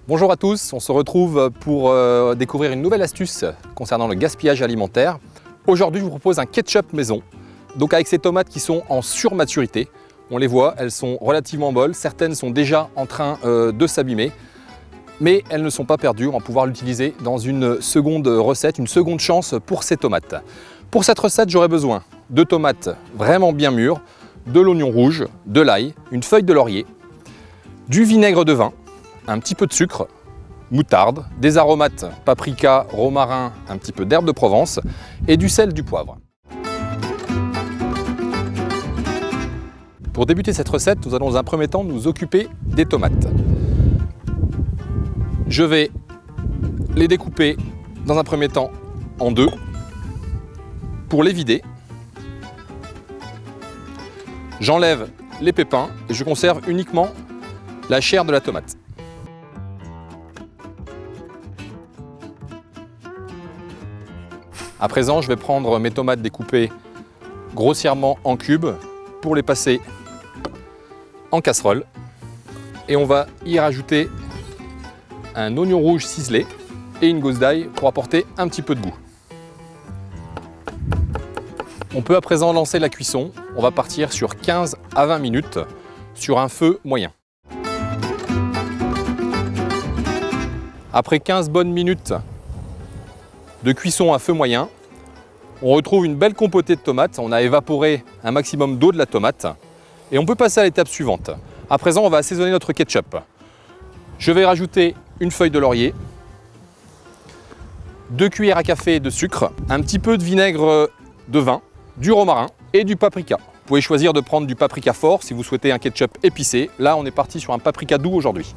Bonjour à tous, on se retrouve pour découvrir une nouvelle astuce concernant le gaspillage alimentaire. Aujourd'hui, je vous propose un ketchup maison. Donc avec ces tomates qui sont en surmaturité, on les voit, elles sont relativement molles, certaines sont déjà en train de s'abîmer, mais elles ne sont pas perdues, on va pouvoir l'utiliser dans une seconde recette, une seconde chance pour ces tomates. Pour cette recette, j'aurai besoin de tomates vraiment bien mûres, de l'oignon rouge, de l'ail, une feuille de laurier, du vinaigre de vin, un petit peu de sucre, moutarde, des aromates, paprika, romarin, un petit peu d'herbe de Provence et du sel, du poivre. Pour débuter cette recette, nous allons dans un premier temps nous occuper des tomates. Je vais les découper dans un premier temps en deux pour les vider. J'enlève les pépins et je conserve uniquement la chair de la tomate. À présent, je vais prendre mes tomates découpées grossièrement en cubes pour les passer en casserole. Et on va y rajouter un oignon rouge ciselé et une gousse d'ail pour apporter un petit peu de goût. On peut à présent lancer la cuisson. On va partir sur 15 à 20 minutes sur un feu moyen. Après 15 bonnes minutes de cuisson à feu moyen, on retrouve une belle compotée de tomates. On a évaporé un maximum d'eau de la tomate et on peut passer à l'étape suivante. À présent, on va assaisonner notre ketchup. Je vais rajouter une feuille de laurier, 2 cuillères à café de sucre, un petit peu de vinaigre de vin, du romarin et du paprika. Vous pouvez choisir de prendre du paprika fort si vous souhaitez un ketchup épicé. Là, on est parti sur un paprika doux aujourd'hui.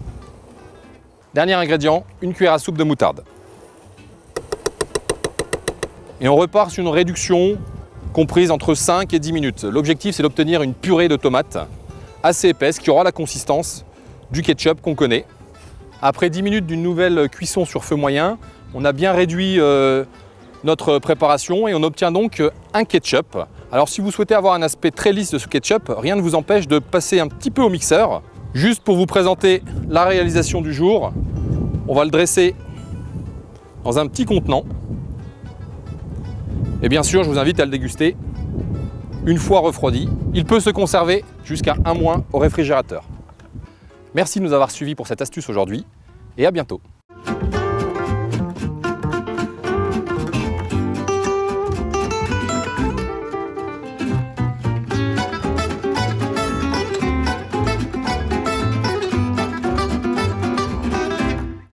Dernier ingrédient, une cuillère à soupe de moutarde. Et on repart sur une réduction comprise entre 5 et 10 minutes. L'objectif, c'est d'obtenir une purée de tomates assez épaisse qui aura la consistance du ketchup qu'on connaît. Après 10 minutes d'une nouvelle cuisson sur feu moyen, on a bien réduit notre préparation et on obtient donc un ketchup. Alors si vous souhaitez avoir un aspect très lisse de ce ketchup, rien ne vous empêche de passer un petit peu au mixeur. Juste pour vous présenter la réalisation du jour, on va le dresser dans un petit contenant. Et bien sûr, je vous invite à le déguster une fois refroidi. Il peut se conserver jusqu'à 1 mois au réfrigérateur. Merci de nous avoir suivis pour cette astuce aujourd'hui et à bientôt.